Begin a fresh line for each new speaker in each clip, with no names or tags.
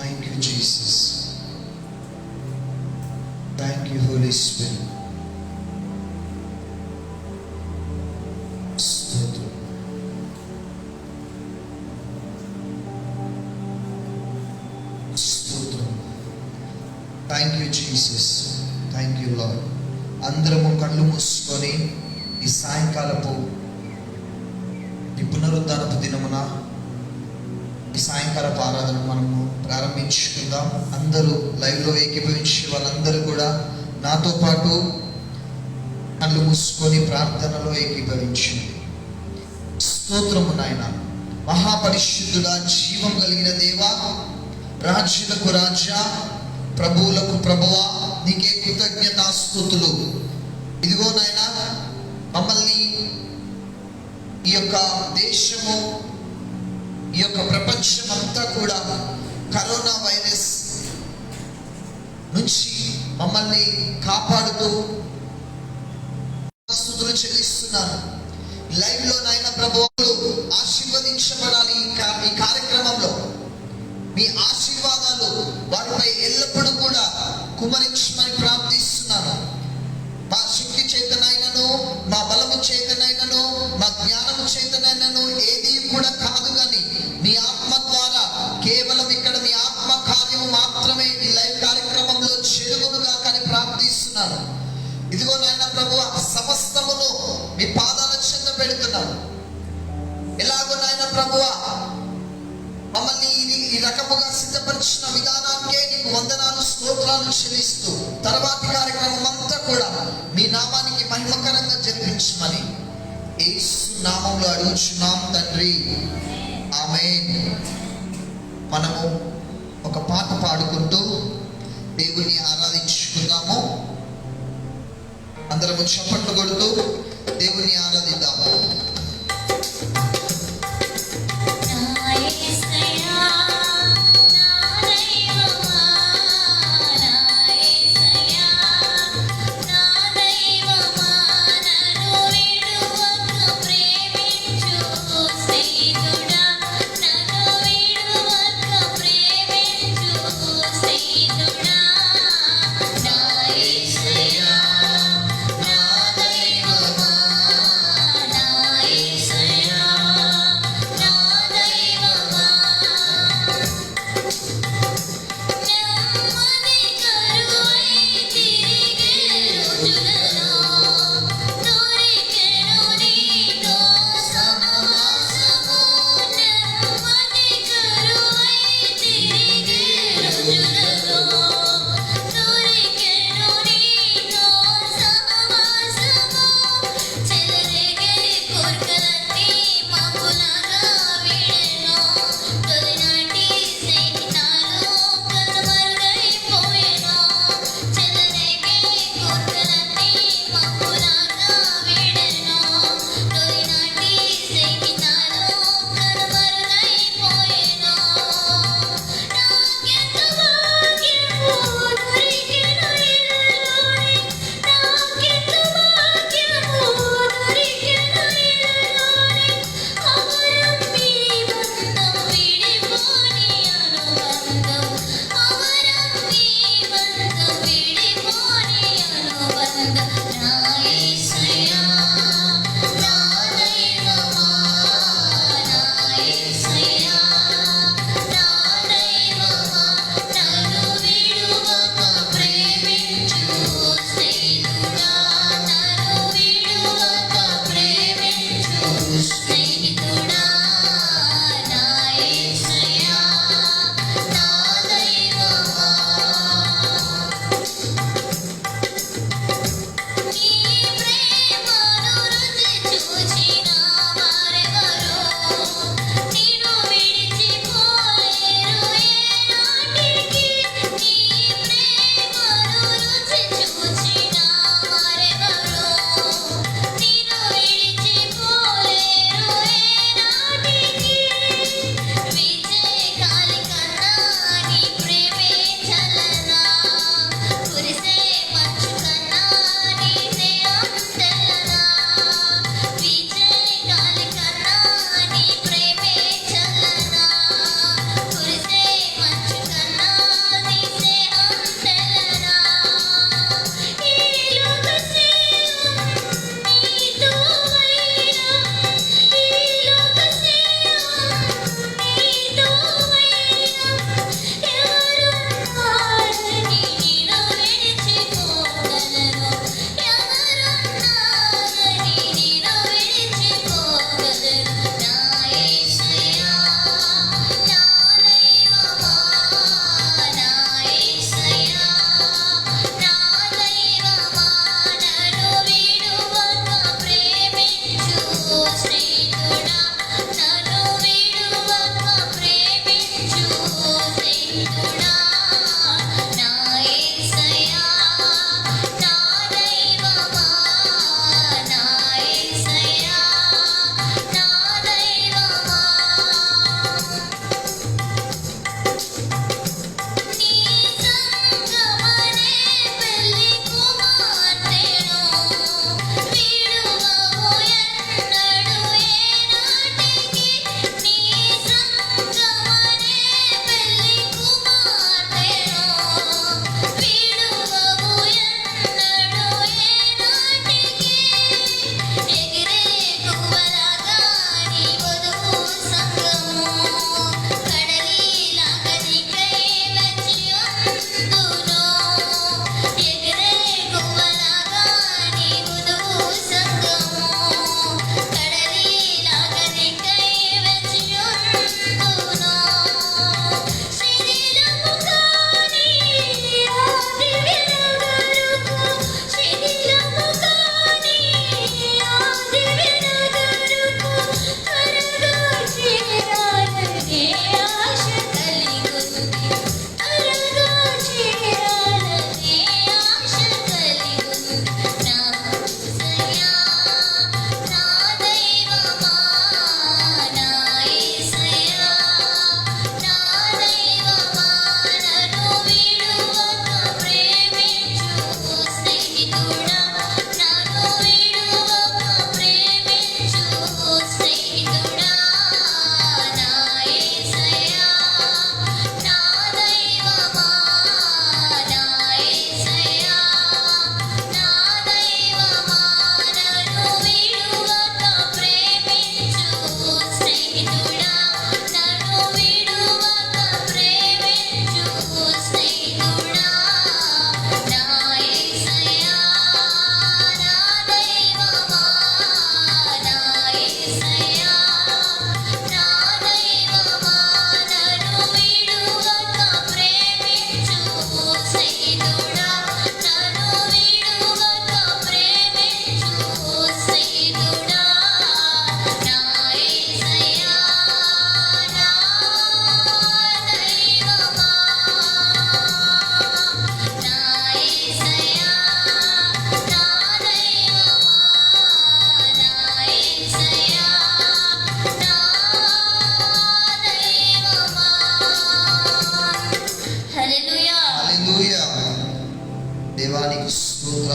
Thank you, Jesus. Thank you, Holy Spirit. స్తోత్రం. స్తోత్రం. Thank you, Jesus. Thank you, Lord. అందరము కళ్ళు మూసుకొని ఈ సాయంకాలపు ఈ పునరుద్ధానపు దినమున ఈ సాయంకాలపు ఆరాధన మనము ప్రారంభించుకుందాం. అందరూ లైవ్లో ఏకీభవించి వాళ్ళందరూ కూడా నాతో పాటు కళ్ళు మూసుకొని ప్రార్థనలో ఏకీభవించింది. స్తోత్రము నాయన, మహాపరిశుద్ధుడా, జీవం కలిగిన దేవా, రాజ్యులకు రాజా, ప్రభువులకు ప్రభువా, నీకే కృతజ్ఞతాస్తుతులు. ఇదిగో నాయన, మమ్మల్ని ఈ యొక్క దేశము, ఈ యొక్క ప్రపంచం అంతా కూడా కరోనా వైరస్ నుంచి మమ్మల్ని కాపాడుతూ స్తుతులు చెల్లిస్తున్నాను. లైవ్ లో నాయన ప్రభువులు ఆశీర్వదించబడాలి. ఈ కార్యక్రమంలో మీ ఆశీర్వాదాలు వారిపై ఎల్లప్పుడూ కూడా కుమరించమని ప్రార్థిస్తున్నాను. మా శక్తి చేతనైనను, మా బలము చేతనైనను, మా జ్ఞానము చేతనైనను ఏది కూడా కాదు, కానీ మీ ఆత్మ ద్వారా కేవలం ఇక్కడ మీ ఆత్మ కార్యము మాత్రమే ఈ లైవ్ కార్యక్రమంలో జరుగునుగా కానీ ప్రార్థిస్తున్నాను. ఇదిగో నాయన ప్రభువా, సమస్తమును మీ పాదాల చెంత పెడుతున్నాను. ఎలాగో నాయన ప్రభువా, మమ్మల్ని ఈ రకముగా సిద్ధపరిచిన విధానానికే నీకు వందనాలు, స్తోత్రాలు చెల్లిస్తూ తర్వాతి కార్యక్రమం అంతా కూడా మీ నామానికి మహిమకరంగా జరిపించమని యేసు నామములో అడుగుచున్నాం తండ్రి, ఆమేన్. మనము ఒక పాట పాడుకుంటూ దేవుని ఆరాధించుకుందాము. అందరము చప్పట్లు కొడుతూ దేవుని ఆరాధిద్దాము.
నా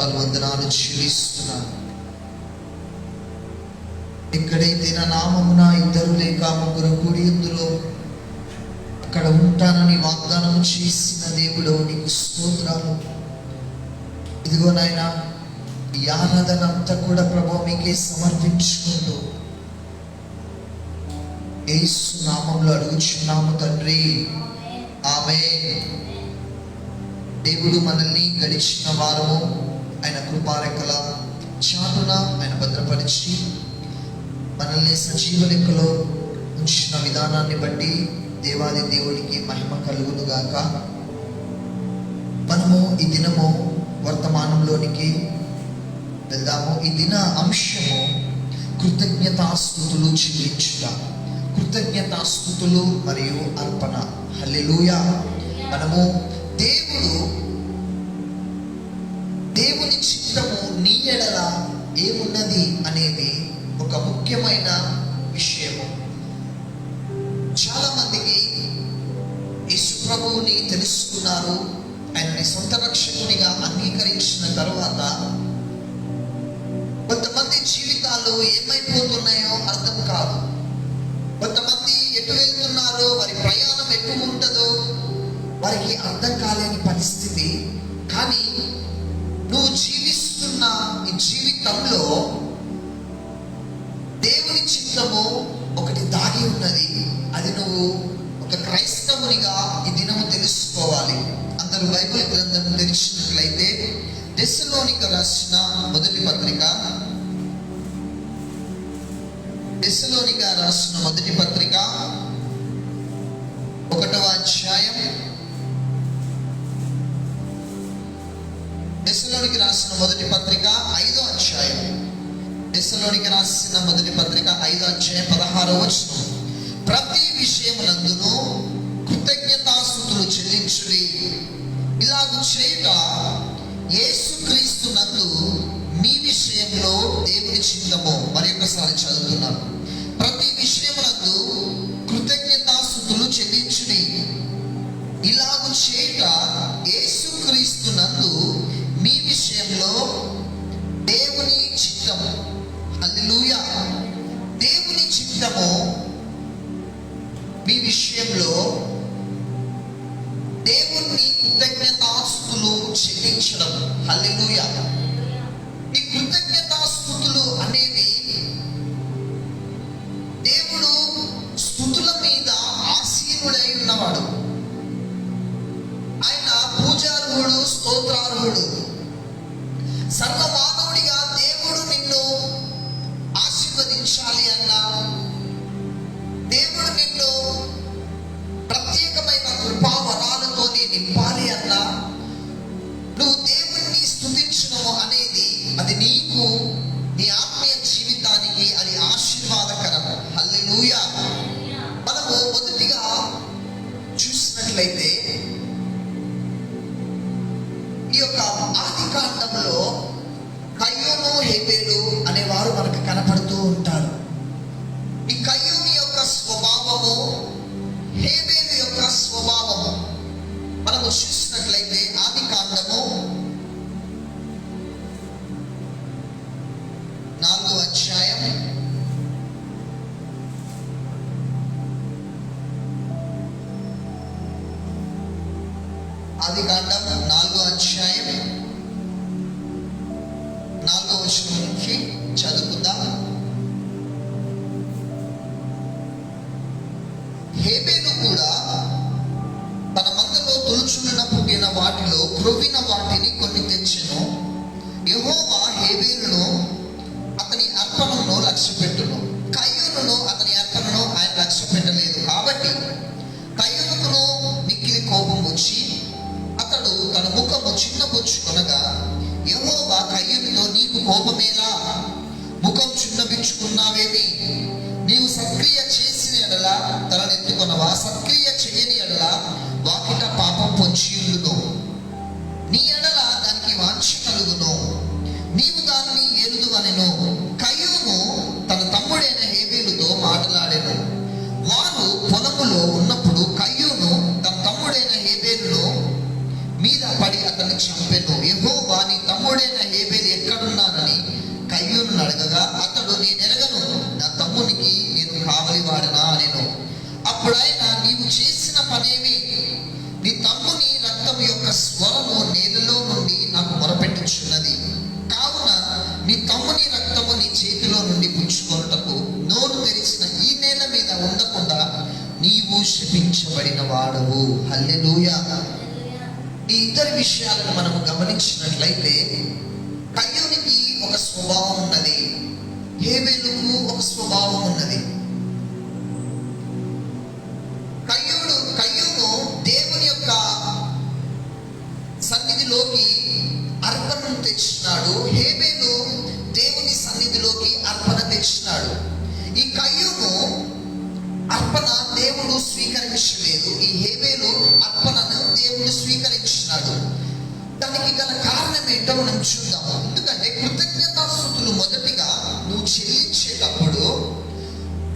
స్తోత్రాలు వందనాలు చెల్లిస్తున్నాను. ఎక్కడైతే నా నామమున ఇద్దరు లేక ముగ్గురు కూడి ఇందులో అక్కడ ఉంటానని వాగ్దానం చేసిన దేవుడు నీకు స్తోత్రాలు. ఇదిగో నాయనా, ఈ ఆరాధన అంతా కూడా ప్రభు మీకే సమర్పించుకుంటూ యేసు నామములో అడుగుచున్నాము తండ్రి, ఆమేన్. దేవుడు మనల్ని గడిచిన వారము ఆయన కృపారెక్కల చాటున ఆయన భద్రపరిచి మనల్ని సజీవ లెక్కలో ఉంచిన విధానాన్ని బట్టి దేవాది దేవుడికి మహిమ కలుగును గాక. మనము ఈ దినము వర్తమానంలోనికి వెళ్దాము. ఈ దిన అంశము కృతజ్ఞతాస్తుతులు చెల్లించుట, కృతజ్ఞతాస్తుతులు మరియు అర్పణ. హల్లెలూయా. మనము దేవుని చిత్తము నీ ఎడల ఏమున్నది అనేది ఒక ముఖ్యమైన విషయము. చాలా మందికి యేసు ప్రభువుని తెలుసుకున్నారు, ఆయనని సొంత రక్షకునిగా అంగీకరించిన తరువాత కొంతమంది జీవితాలు ఏమైపోతున్నాయో అర్థం కాదు. కొంతమంది ఎటు వెళ్తున్నారో, వారి ప్రయాణం ఎటు ఉంటుందో వారికి అర్థం కాలేని పరిస్థితి. కానీ నువ్వు జీవిస్తున్న ఈ జీవితంలో దేవుని చిత్తము ఒకటి దాగి ఉన్నది. అది నువ్వు ఒక క్రైస్తవునిగా ఈ దినము తెలుసుకోవాలి. అందరూ బైబిల్ గ్రంథం తెరిచినట్లయితే దెస్సలోనిక రాసిన మొదటి పత్రిక, దెస్సలోనిక రాసిన మొదటి పత్రిక 1వ అధ్యాయం, దెస్సలోనికి రాసిన మొదటి పత్రిక 5వ అధ్యాయం, దెస్సలోనికి రాసిన మొదటి పత్రిక 5వ అధ్యాయం 16వ వచనం. ప్రతి విషయమునందును కృతజ్ఞతాస్తుతులు చెల్లించుడి, ఇలాగు చేయుట యేసుక్రీస్తు నందు మీ విషయంలో దేవుని చిత్తము. మరి ఒకసారి చదువుతున్నాను. ప్రతి విషయమునందు కృతజ్ఞతాస్తుతులు చెల్లించుడి, ఇలాగు చేయుట యేసుక్రీస్తు నందు మీ విషయంలో దేవుని చిత్తము. హల్లెలూయా. దేవుని చిత్తము మీ విషయంలో దేవుని కృతజ్ఞతాస్తుతులు చెల్లించడం. హల్లెలూయా. ఈ కృతజ్ఞతాస్తుతులు అనేవి దేవుడు స్తుతుల మీద ఆసీనుడై ఉన్నవాడు. ఆయన పూజార్హుడు, స్తోత్రార్హుడు. సర్వమానవుడిగా దేవుడు నిన్ను ఆశీర్వదించాలి అన్నా, దేవుడు నిన్ను ప్రత్యేకమైన కృపా వరాలతో నింపాలి అన్నా, నువ్వు దేవుణ్ణి స్తుతించడము అనేది అది నీకు, నీ ఆత్మీయ జీవితానికి అది ఆశీర్వాదకరం. హల్లెలూయా. మనము మొదటిగా చూసినట్లయితే ఈ యొక్క ఆది కాండంలో కయ్యూను, హేబేలు అనేవారు మనకు కనపడుతూ ఉంటారు. ఈ కయ్యూను యొక్క స్వభావము, హేబేలు యొక్క స్వభావము మనము చూసినట్లయితే ఆది కాండము 4వ అధ్యాయం 4వ అధ్యాయం 4వ వచనం నుంచి చదువుకుందాం. హేబేలు కూడా తన మందలో తొలుచున్న పుట్టిన వాటిలో క్రొవ్విన వాటిని కొన్ని తెచ్చెను. యెహోవా హేబేలును అతని అర్పణను లక్ష్యపెట్టును, కయ్యూనును అతని అర్పణను ఆయన లక్ష్యపెట్టలేదు. కాబట్టి కయ్యూనుకును మిక్కిలి కోపం వచ్చి అతడు తన ముఖము చిన్నబుచ్చుకొనగా, యెహోవా కయ్యూనుతో, నీకు కోపమేలా? ముఖం చిన్నబిచ్చుకున్నావేమి? నీవు సత్క్రియ చేసిన ఎడల తలనెత్తుకొనవా? సత్క్రియ చేయని ఎడల వాకిట పాపం పొంచియుండును. నీ ఎడల దానికి వాంఛ కలుగును, నీవు దాన్ని ఎరుదువనెను. కయ్యూను తన తమ్ముడైన హేబేలుతో మాట్లాడెను. వారు పొలములో ఉన్నప్పుడు కయ్యూను తన తమ్ముడైన హేబేలును మీద పడి అతన్ని చంపెను. యెహోవా నీ తమ్ముడైన అన్నాడు, నేను ఎరగను, నా తమ్మునికి నేను కావలి వాడనా అనెను. అప్పుడు ఆయన, నీవు చేసిన పనేమి? నీ తమ్ముని రక్తము యొక్క స్వరము నేలలో నుండి నాకు మొరపెట్టుచున్నది. కావున నీ తమ్ముని రక్తము నీ చేతిలో నుండి పుచ్చుకొనుటకు నోరు తెరిచిన ఈ నేల మీద ఉండకుండా నీవు శపించబడిన వాడవు. హల్లెలూయా. ఈ ఇద్దరు విషయాలను మనము గమనించినట్లయితే, కయ్యూనికి ఒక స్వభావం ఉన్నది, హేబేలుకు ఒక స్వభావం ఉన్నది. కయ్యూను దేవుని యొక్క సన్నిధిలోకి అర్పణను తెచ్చినాడు, హేబేలు దేవుని సన్నిధిలోకి అర్పణ తెచ్చినాడు. ఈ కయ్యూను అర్పణ దేవుడు స్వీకరించలేదు, ఈ హేబేలు అర్పణను దేవుడు స్వీకరించినాడు. దానికి గల కారణం ఏంటో మనం చూద్దాము. ఎందుకంటే కృతజ్ఞతాస్తుతులు మొదటిగా నువ్వు చెల్లించేటప్పుడు,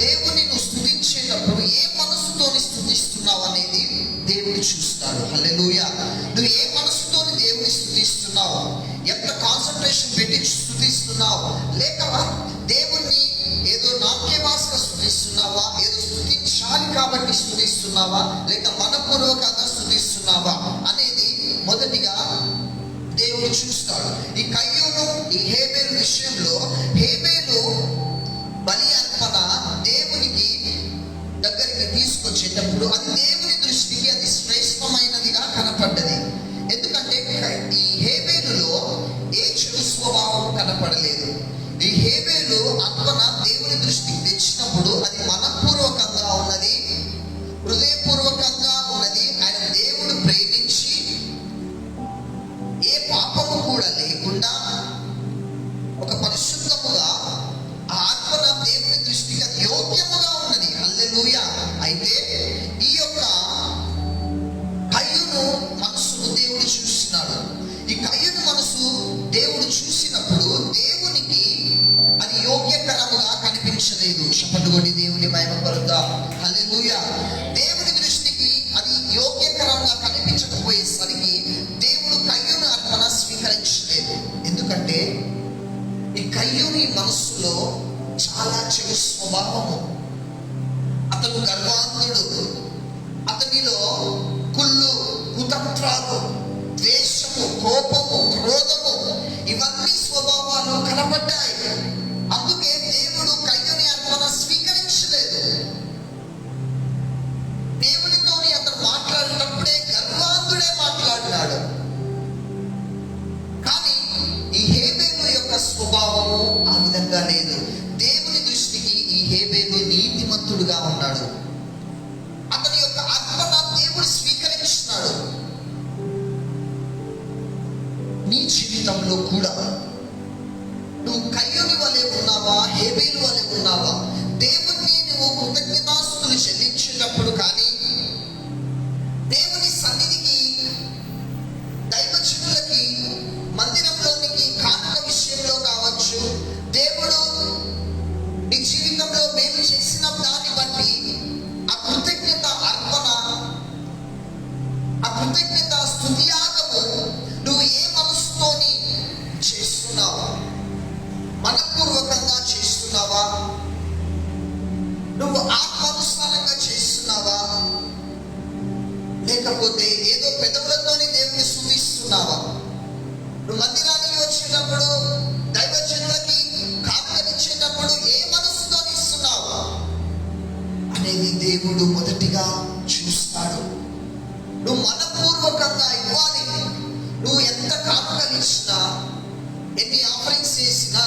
దేవుని నువ్వు స్తుతించేటప్పుడు ఏ మనసుతోని స్తుతిస్తున్నావు అనేది దేవుడు చూస్తాడు. హల్లెలూయా. నువ్వు ఏ మనసుతోని దేవుని స్తుతిస్తున్నావు, ఎంత కాన్సన్ట్రేషన్ పెట్టి స్తుతిస్తున్నావు, లేక దేవుణ్ణి ఏదో నాట్యవాసగా స్తుతిస్తున్నావా, ఏదో స్తుతించాలి కాబట్టి స్తుతిస్తున్నావా, లేక మనపూర్వకంగా స్తుతిస్తున్నావా అనేది మొదటిగా దేవుడు చూస్తాడు. ఈ కయ్యూను ఈ హేబేలు విషయంలో, హేబేలు బలి అర్పణ దేవునికి దగ్గరికి తీసుకొచ్చేటప్పుడు అది దేవుని దృష్టికి అది శ్రేష్టమైనదిగా కనపడ్డది. ఎందుకంటే ఈ హేబేలులో ఏ చెడు స్వభావం కనపడలేదు. ఈ హేబేలు అర్పణ దేవుని దృష్టికి తెచ్చినప్పుడు అది మనపూర్వకంగా ఉన్నది, హృదయపూర్వకంగా ఉన్నది. ఆయన దేవుడు ప్రేమించి ఏ పాపము కూడా లేకుండా ఒక పరిశుద్ధముగా ఆ అర్పణ దేవుని దృష్టికి అది యోగ్యముగా ఉన్నది. హల్లెలూయా. అయితే ఈ యొక్క కయ్యూను మనసును దేవుడు చూస్తున్నాడు. ఈ కయ్యూను మనసు దేవుడు చూసినప్పుడు దేవునికి అది యోగ్యకరముగా కనిపించలేదు. చెప్పండి, దేవుని మహిమ పలుకుదాం. హల్లెలూయా. దేవుని దృష్టికి అది యోగ్యకరంగా కనిపించకపోయేసరికి దేవుడు కయ్యూను అర్పణ స్వీకరించలేదు. ఎందుకంటే ఈ కయ్యూని మనస్సులో చాలా చెడు స్వభావము, అతను గర్వాంధుడు, అతనిలో కుళ్ళు, కుతంత్రాలు, ద్వేషము, కోపము, క్రోధము, ఇవన్నీ స్వభావాలు కనబడ్డాయి. అందుకే దేవుడు కయ్యూని అర్పణ స్వీకరించలేదు. దేవునితోని అతను మాట్లాడినప్పుడే గర్వాంధుడే మాట్లాడినాడు. కానీ ఈ హేబేలు యొక్క స్వభావము ఆ విధంగా లేదు. దేవుని దృష్టికి ఈ హేబేలు నీతిమంతుడుగా ఉన్నాడు. అతని యొక్క అర్పణ దేవుడు స్వీకరించినాడు. నీ జీవితంలో కూడా నువ్వు కయ్యూని వలె ఉన్నావా, హేబేలు వలె ఉన్నావా? దేవుణ్ణి నువ్వు కృతజ్ఞతాస్తుతులు చెల్లించేటప్పుడు కానీ, దేవుని సన్నిధికి, దైవజనులకి, మందిరంలోనికి కానుక విషయంలో కావచ్చు, దేవుడు నీ జీవితంలో మేలు చేసిన దాన్ని బట్టి ఆ కృతజ్ఞత అర్పణ, ఆ కృతజ్ఞత స్తుతియాగము నువ్వు ఏ మనసుతోని చేస్తున్నావు? మనపూర్వకంగా చేస్తున్నావా? నువ్వు ఆత్మానుసారంగా చేస్తున్నావా? లేకపోతే ఏదో పెదవులతోని దేవుని స్తుతిస్తున్నావా? నువ్వు మందిరానికి వచ్చేటప్పుడు, దైవజనులకి కానుకనిచ్చేటప్పుడు ఏ మనసుతో ఇస్తున్నావు అనేది దేవుడు మొదటిగా చూస్తాడు. నువ్వు మనపూర్వకంగా ఇవ్వాలి. నువ్వు ఎంత కానుకలిచ్చినా, ఎన్ని ఆఫరింగ్స్ చేసినా,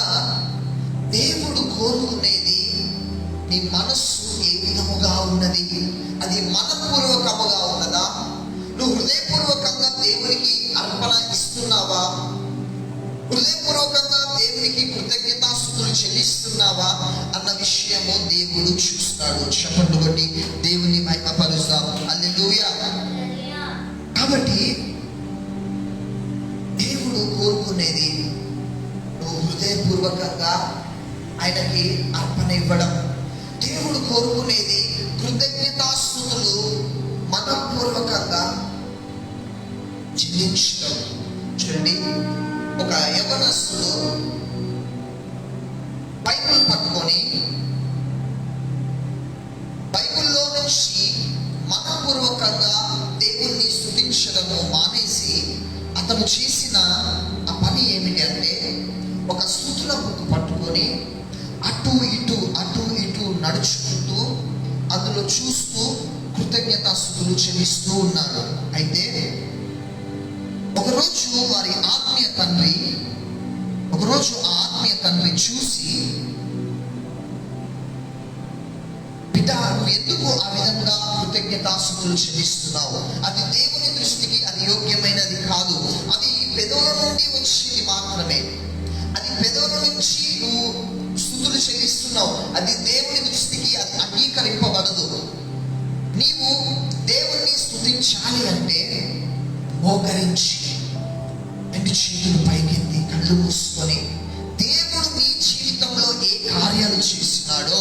దేవుడు కోరుకునేది నీ మనస్సు ఏ విధముగా ఉన్నది, అది మనపూర్వకముగా ఉన్నదా? నువ్వు హృదయపూర్వకంగా దేవునికి అర్పణ ఇస్తున్నావా? హృదయపూర్వకంగా దేవునికి కృతజ్ఞతాస్తుతులు చెల్లిస్తున్నావా అన్న విషయము దేవుడు చూస్తాడు. చెప్పండి బట్టి దేవుని మహిమ పరుస్తాం. హల్లెలూయా. కాబట్టి దేవుడు కోరుకునేది నువ్వు హృదయపూర్వకంగా ఆయనకి అర్పణ ఇవ్వడం. దేవుడు కోరుకునేది కృతజ్ఞతాస్తుతులు మనపూర్వకంగా చెల్లించడం. చూడండి, ఒక యవనస్తుడు బైబిల్ దేవుణ్ణి స్తుతించడము మానేసి అతను చేసిన ఆ పని ఏమిటి అంటే, ఒక స్తుతుల బుక్ పట్టుకొని అటు ఇటు నడుచుకుంటూ అందులో చూస్తూ కృతజ్ఞతాస్తుతులు చెల్లిస్తూ ఉన్నాడు. అయితే ఒకరోజు ఆ ఆత్మీయ తండ్రి చూసి, బిడ్డ, నువ్వు ఎందుకు ఆ విధంగా కృతజ్ఞతాస్తుతులు చెల్లిస్తున్నావు? అది దేవుని దృష్టికి అది యోగ్యమైనది కాదు. అది పెదవుల నుండి వచ్చింది మాత్రమే. అది పెదవుల నుంచి నువ్వు స్తుతులు చెల్లిస్తున్నావు. అది దేవుని దృష్టికి అది అంగీకరింపబడదు. నీవు దేవుణ్ణి స్తుతించాలి అంటే మోకరించి రెండు చేతులు పైకెత్తి కళ్ళు మూసుకొని దేవుడు నీ జీవితంలో ఏ కార్యాలు చేసినాడో,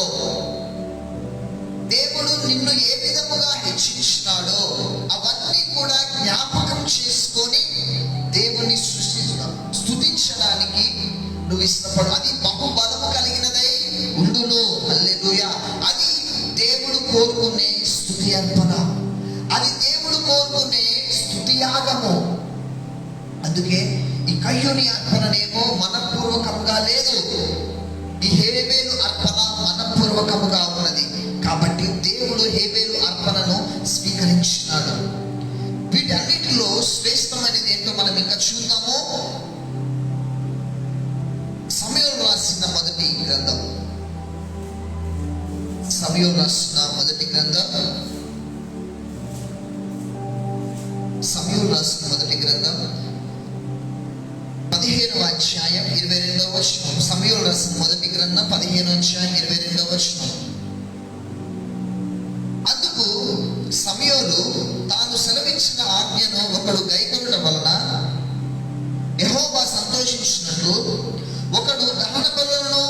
దేవుడు నిన్ను ఏ విధముగా హెచ్చించినాడో అవన్నీ కూడా జ్ఞాపకం చేసుకొని దేవుణ్ణి స్తుతించడానికి నువ్వు ఇష్టపడు. అది బహుబలము కలిగినదై ఉండును. హల్లెలూయా. అది దేవుడు కోరుకునే స్తుతి అర్పణ, అది దేవుడు కోరుకునే స్తుతి యాగము. అందుకే ఈ కయ్యూని అర్పణనేమో మనపూర్వకంగా లేదు, ఈ హేబేలు అర్పణ మనపూర్వకముగా ఉన్నది. కాబట్టి దేవుడు హేబేలు అర్పణను స్వీకరించినాడు. వీటన్నిటిలో శ్రేష్టమైనది ఏంటో మనం ఇంకా చూద్దాము. సమూయేలు రాసిన మొదటి గ్రంథం 15వ అధ్యాయం 22వ వచనం. సమూయేలు రాసిన మొదటి గ్రంథం 15వ అధ్యాయం 22వ వచనం. అందుకు సమూయేలు తాను సెలవిచ్చిన ఆజ్ఞను ఒకడు గైకొనుట వలన యెహోవా సంతోషించినట్లు ఒకడు దహన బలులను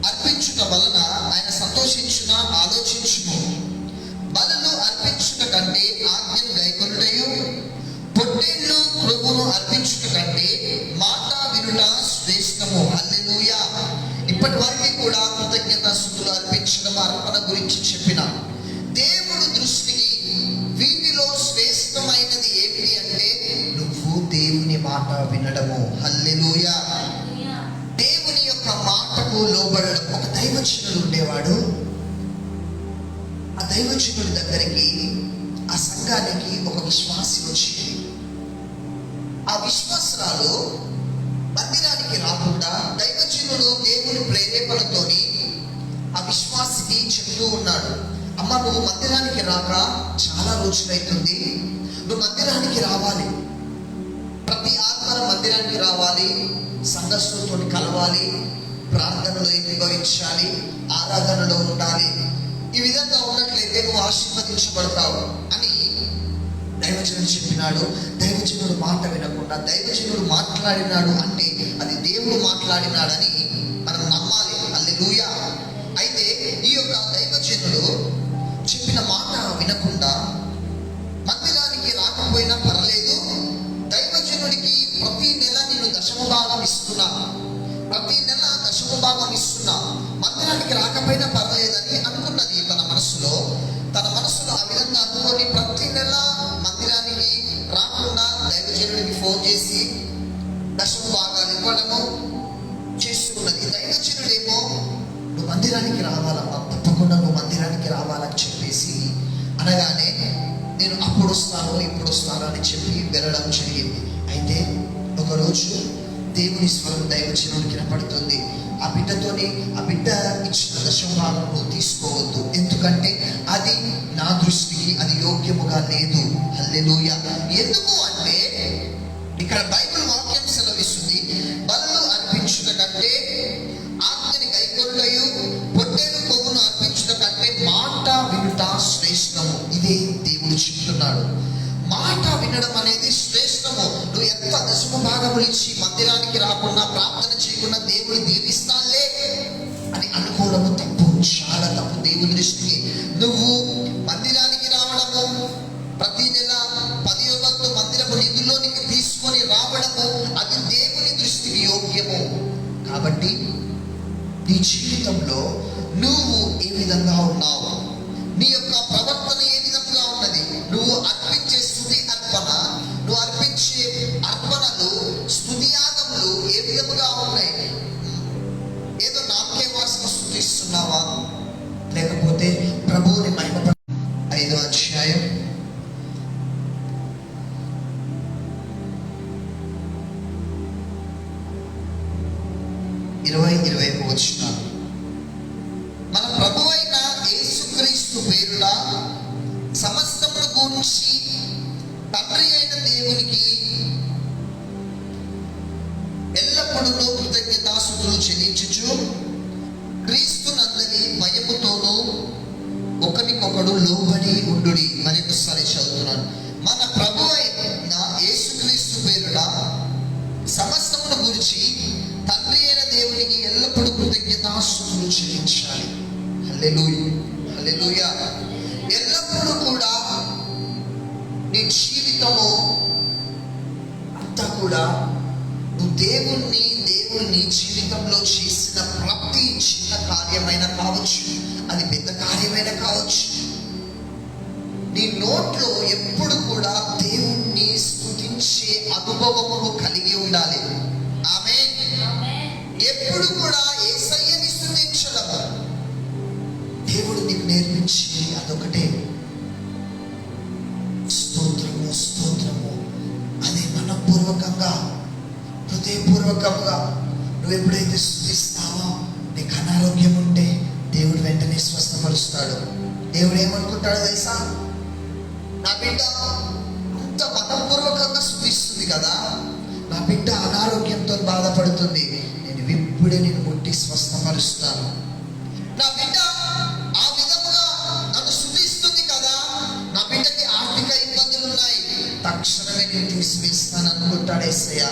అర్పించుట వలన ఆయన సంతోషించున ఆలోచించుము. బలులు అర్పించుట కంటే ఆజ్ఞను గైకొనుటయు, పొట్టేళ్లు క్రొవ్వును అర్పించుట కంటే మాట వినుట శ్రేష్టము. హల్లెలూయా. ఇప్పటి వరకు కూడా కృతజ్ఞతాస్తుతులు అర్పించడం అర్పణ గురించి చెప్పిన దేవుడు దృష్టికి వీటిలో శ్రేష్టమైనది ఏమిటి అంటే నువ్వు దేవుని మాట వినడము. హల్లెలూయా. దేవుని యొక్క మాటకు లోబడడం. ఒక దైవజనుడు ఉండేవాడు. ఆ దైవజనుడి దగ్గరికి, ఆ సంఘానికి ఒక విశ్వాసి వచ్చింది. ఆ విశ్వాసరాలు మందిరానికి రాకుండా దైవజనుడు దేవుని ప్రేరేపణతోని ఆ విశ్వాసికి చెప్తూ ఉన్నాడు, అమ్మ, నువ్వు మందిరానికి రాక చాలా రోజులైతుంది, నువ్వు మందిరానికి రావాలి, ప్రతి ఆదివారం మందిరానికి రావాలి, సంఘస్థులతో కలవాలి, ప్రార్థనలో ఏకీభవించాలి, ఆరాధనలో ఉండాలి. ఈ విధంగా ఉన్నట్లయితే నువ్వు ఆశీర్వదించబడతావు అని దైవజనుడు చెప్పినాడు. దైవజనుడు మాట వినకుండా దైవజనుడు మాట్లాడినాడు అంటే అది దేవుడు మాట్లాడినాడని మనం నమ్మాలి. హల్లెలూయా. అయితే ఈ యొక్క దైవజనుడు చెప్పిన మాట వినకుండా మందిరానికి రాకపోయినా పర్లేదు, దైవజనుడికి ప్రతి నెల నేను దశమ భాగం ఇస్తున్నా, మందిరానికి రాకపోయినా పర్లేదని అనుకున్నది తన మనసులో. ఆ విధంగా అనుకొని ప్రతి నెల మందిరానికి రాకుండా దైవజనుడికి ఫోన్ చేసి దశమ భాగాలు ఇవ్వడము చేస్తున్నది. దైవజనుడేమో నువ్వు మందిరానికి రావాలమ్మా, తప్పకుండా నువ్వు మందిరానికి రావాలని చెప్పేసి అనగానే నేను అప్పుడు వస్తాను ఇప్పుడు వస్తాను అని చెప్పి వెళ్ళడం జరిగింది. అయితే ఒకరోజు దేవుని స్వరం దైవజనుడికి వినపడుతుంది, ఆ బిడ్డ ఇచ్చిన దశమ భాగం నువ్వు తీసుకోవద్దు, ఎందుకంటే అది నా దృష్టికి అది యోగ్యముగా లేదు. హల్లెలూయా. ఎందుకు అంటే ఇక్కడ బైబిల్ వాక్యం సెలవిస్తుంది, బలులు అర్పించుట కంటే ఆజ్ఞని గైకొనుటయు, పొట్టేలు కొవ్వును అర్పించుట కంటే మాట వినుట శ్రేష్టము. ఇదే దేవుడు చెప్తున్నాడు. మాట వినడం అనేది శ్రేష్టము. నువ్వు ఎంత దశమ భాగములు ఇచ్చి మందిరానికి రాకుండా ప్రార్థన చేయకుండా దేవుడు దీవిస్తాలే అని అనుకోవడము తప్పు, చాలా తప్పు దేవుని దృష్టికి. నువ్వు మందిరానికి రావడము, ప్రతి నెల 10వ వంతు మందిరపు నిధుల్లోనికి తీసుకొని రావడము అది దేవుని దృష్టికి యోగ్యము. కాబట్టి నీ జీవితంలో నువ్వు ఏ విధంగా ఉన్నావు, నీ యొక్క ప్రవర్తన ఏ విధంగా ఉన్నది, 20-21 వచనాలు. మన ప్రభువైన యేసుక్రీస్తు పేరున సమస్తమును గూర్చి తండ్రి అయిన దేవునికి ఎల్లప్పుడూ కృతజ్ఞతాస్తుతులు చెల్లించుచు క్రీస్తునందలి భయముతోనూ ఒకరికొకడు లోబడి ఉండుడి. మరొకసారి చదువుతున్నాను. మన ప్రభువైన యేసుక్రీస్తు పేరున సమస్తమును గురించి తండ్రి అయిన దేవునికి ఎల్లప్పుడూ కృతజ్ఞతాస్తుతులు చెల్లించాలి. హల్లెలూయా, హల్లెలూయా. ఎల్లప్పుడూ కూడా నీ జీవితము అంతా కూడా నువ్వు దేవుని జీవితంలో చేసిన ప్రతి చిన్న కార్యమైనా కావచ్చు, అది పెద్ద కార్యమైనా కావచ్చు, నీ నోట్లో ఎప్పుడు కూడా దేవుణ్ణి స్తుతించే అనుభవము కలిగి ఉండాలి. ఆమేన్. ఎప్పుడు కూడా యేసయ్యని స్తుతించడం దేవుడు నీకు నేర్పించి అదొకటే. స్తోత్రము స్తోత్రము అది మనపూర్వకంగా హృదయపూర్వకంగా నువ్వు ఎప్పుడైతే స్తుతిస్తావో నీకు అనారోగ్యం ఉంటే దేవుడు వెంటనే స్వస్థపరుస్తాడు. దేవుడు ఏమనుకుంటాడో తెలుసా? నా బిడ్డ అంత మనపూర్వకంగా స్తుతిస్తుంది కదా, నా బిడ్డ అనారోగ్యంతో బాధపడుతుంది, నేను ఇప్పుడే నేను ముట్టి స్వస్థపరుస్తాను. నా బిడ్డ ఆ విధముగా నన్ను స్తుతిస్తుంది కదా, నా బిడ్డకి ఆర్థిక ఇబ్బందులు ఉన్నాయి, తక్షణమే నేను తీసివేస్తాను అనుకుంటాడు యేసయ్య.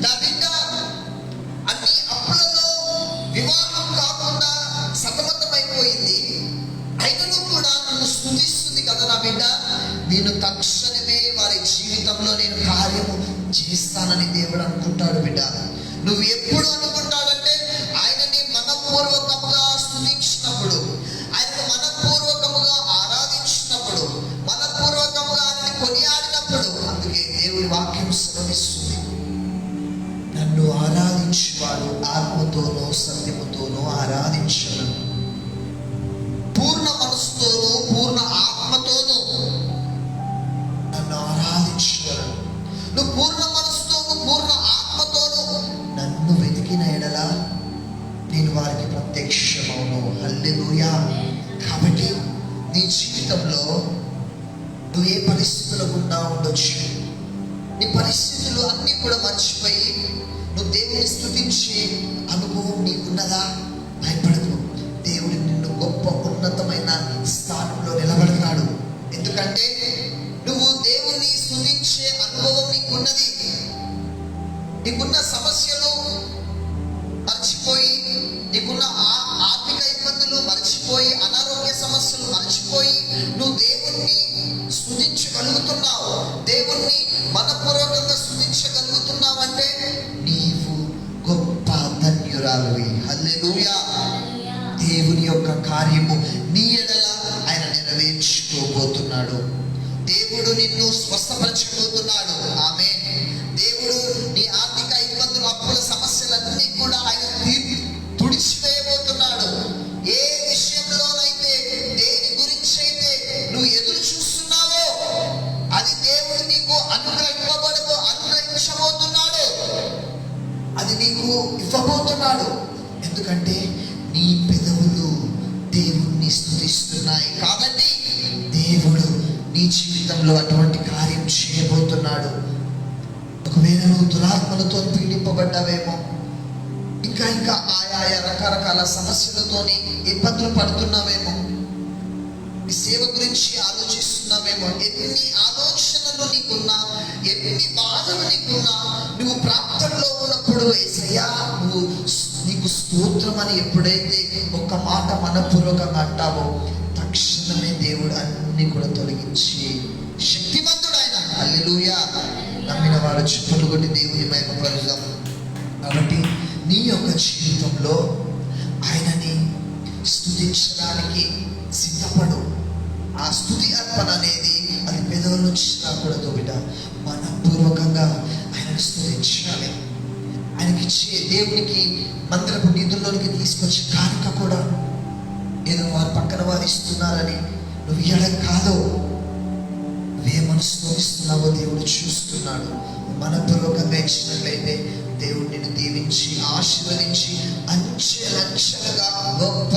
నా బిడ్డ అన్ని అప్పులలో వివాహం కాకుండా సతమతమైపోయింది, అయినను కూడా నన్ను స్తుతిస్తుంది కదా నా బిడ్డ, నేను తక్షణమే వారి జీవితంలో నేను కార్యము చేస్తానని దేవుడు అనుకుంటాడు. బిడ్డ నువ్వు ఎప్పుడు అనుకుంటాడంటే ఆయనని మనపూర్వకముగా స్తుతించినప్పుడు, ఆయనను మనపూర్వకముగా ఆరాధించినప్పుడు, మనపూర్వకముగా ఆయనని కొనియాడినప్పుడు. అందుకే దేవుడి వాక్యం సెలవిస్తుంది, నన్ను ఆరాధించువాడు ఆత్మతోనూ సత్యముతోనూ ఆరాధించను, పూర్ణ మనసుతోనూ పూర్ణ ఆత్మతోనూ నన్ను ఆరాధించగలను. నువ్వు పూర్ణ మనసుతోనూ పూర్ణ ఆత్మతోనూ నన్ను వెతికిన ఎడల నేను వారికి ప్రత్యక్షమవును. హల్లెలూయా. కాబట్టి నీ జీవితంలో నువ్వు ఏ పరిస్థితుల్లో గుండా ఉండొచ్చు, నీ పరిస్థితులు అన్నీ కూడా మర్చిపోయి నువ్వు దేవుని స్తుతించే అనుభవం నీకున్నదా? భయపడకు. దేవుడు నిన్ను గొప్ప ఉన్నతమైన స్థానంలో నిలబడతాడు. ఎందుకంటే నువ్వు దేవుని స్తుతించే అనుభవం నీకున్నది. నీకున్న సమస్యలు మర్చిపోయి, నీకున్న ఆర్థిక ఇబ్బందులు మర్చిపోయి, అనారోగ్య సమస్యలు మర్చిపోయి నువ్వు దేవుణ్ణి స్తుతించగలుగుతున్నావు, దేవుణ్ణి మనపూర్వకంగా స్తుతించగలుగుతున్నావు అంటే నీవు గొప్ప ధన్యురాలువి. హల్లెలూయా. దేవుని యొక్క కార్యము నీ ఎడల ఆయన నెరవేర్చుకోబోతున్నాడు. దేవుడు నిన్ను స్వస్థపరచబోతున్నాడు. ఆమేన్. దేవుడు నీ ఆర్థిక ఇబ్బందులు, అప్పుల సమస్యలన్నీ కూడా ఆయన తుడిచివేయబోతున్నాడు. ఏ విషయంలోనైతే, దేని గురించి అయితే నువ్వు ఎదురు చూస్తున్నావో అది దేవుడు నీకు అనుగ్రహించబోతున్నాడు, అది నీకు ఇవ్వబోతున్నాడు. ఎందుకంటే నీ పెదవులు దేవుణ్ణి స్తుతిస్తున్నాయి కాబట్టి దేవుడు నీ జీవితంలో అటువంటి కార్యం చేయబోతున్నాడు. ఒకవేళ నువ్వు దురాత్మలతో పీడింపబడ్డావేమో, ఇంకా ఆయా రకరకాల సమస్యలతోని ఇబ్బందులు పడుతున్నావేమో, ఈ సేవ గురించి ఆలోచిస్తున్నావేమో, ఎన్ని ఆలోచనలు నీకున్నా, ఎన్ని బాధలు నీకున్నా, నువ్వు ప్రార్థనలో ఉన్నప్పుడు యేసయ్యా నీకు స్తోత్రం అని ఎప్పుడైతే ఒక్క మాట మనపూర్వకంగా అంటావో తక్షణమే దేవుడు అన్ని కూడా తొలగించి శక్తివంతుడు ఆయన. హల్లెలూయా. నమ్మిన వారు చప్పట్లు కొట్టి దేవుని మహిమపరుద్దాం. కాబట్టి నీ యొక్క జీవితంలో ఆయనని స్తుతించడానికి సిద్ధపడు. ఆ స్తుతి అర్పణ అనేది అది పెదవుల నుంచి రాకూడదు బిడ్డ, మనపూర్వకంగా ఆయనను స్తుతించాలి. ఆయనకి దేవునికి మందిరపు నిధుల్లోనికి తీసుకొచ్చి కానుక కూడా ఏదో వారి పక్కన వారు ఇస్తున్నారని నువ్వు ఇవ్వడం కాదు, నువ్వే మనసులో ఇస్తున్నావో దేవుడు చూస్తున్నాడు. మనపూర్వకంగా ఇచ్చినట్లయితే దేవుడు నిన్ను దీవించి ఆశీర్వదించి అంచెలంచెలుగా గొప్ప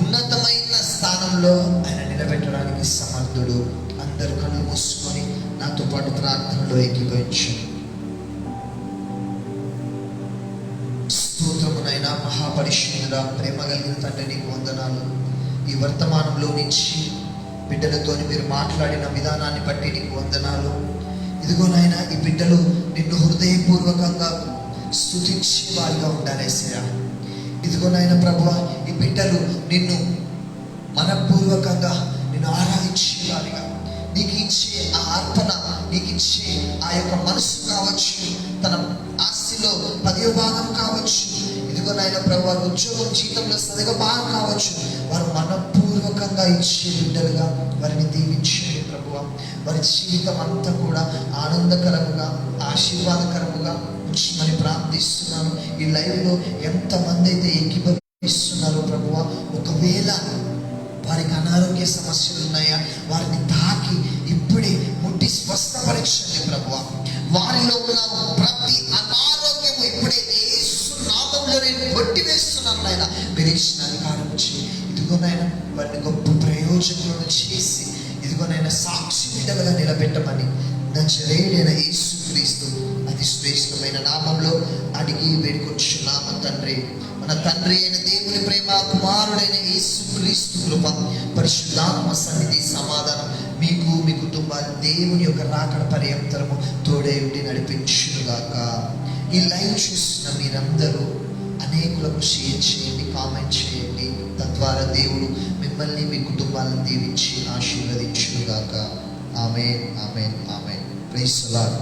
ఉన్నతమైన స్థానంలో ఆయన నిలబెట్టడానికి సమర్థుడు. అందరూ కళ్ళు మూసుకొని నాతో పాటు ప్రార్థనలో ఏకీభవించు. స్తోత్రమునైనా మహాపరిశుద్ధుడా, ప్రేమ కలిగిన తండ్రి, నీకు వందనాలు. ఈ వర్తమానంలో నుంచి బిడ్డలతోని మీరు మాట్లాడిన విధానాన్ని బట్టి నీకు వందనాలు. ఇదిగో నాయన, ఈ బిడ్డలు నిన్ను హృదయపూర్వకంగా స్తుతించే వారిగా ఉండాలేసయ్యా. ఇదిగో నాయన ప్రభువా, ఈ బిడ్డలు నిన్ను మనపూర్వకంగా నిన్ను ఆరాధించే వారిగా, నీకు ఇచ్చే ఆ అర్పణ, నీకు ఇచ్చే ఆ యొక్క మనసు కావచ్చు, తన ఆస్తిలో 10వ భాగం కావచ్చు, ఇదిగో నాయన ప్రభువా, ఉద్యోగం జీతంలో 1/10 భాగం కావచ్చు, వారు మనపూర్వకంగా ఇచ్చే బిడ్డలుగా వారిని దీవించండి ప్రభువా. వారి జీవితం అంతా కూడా ఆనందకరముగా ఆశీర్వాదకరముగా ఉంచమని ప్రార్థిస్తున్నాను. ఈ లైవ్లో ఎంతమంది అయితే ఏకీభవిస్తున్నారో ప్రభువా, ఒకవేళ వారికి అనారోగ్య సమస్యలు ఉన్నాయా, వారిని తాకి ఇప్పుడే ముట్టి స్వస్థపరచండి ప్రభువా. వారిలో ఉన్న ప్రతి అనారోగ్యము ఇప్పుడే యేసు నామములో నేను కొట్టివేస్తున్నాను నాయన. మీరు ఇచ్చిన అధికారం ఇచ్చి ఇదిగో నాయన వారిని గొప్ప ప్రయోజకులను చేసి ఇదిగో నాయన సాక్షి బిడ్డలుగా నిలబెట్టమని నజరేయుడైన యేసుక్రీస్తు అతి శ్రేష్టమైన నామంలో అడిగి వేడుకొచ్చున్నాము తండ్రి. మన తండ్రి అయిన దేవుని ప్రేమ, కుమారుడైన యేసుక్రీస్తు కృప, పరిశుద్ధాత్మ సన్నిధి, సమాధానం మీకు, మీ కుటుంబాలు దేవుని యొక్క రాకడ పర్యంతరము తోడే ఉండి నడిపించుగాక. ఈ లైవ్ చూసిన మీరందరూ అనేకులకు షేర్ చేయండి, కామెంట్ చేయండి. తద్వారా దేవుడు మిమ్మల్ని, మీ కుటుంబాలను దీవించి ఆశీర్వదించుగాక. Amen, amen, amen. Praise the lord.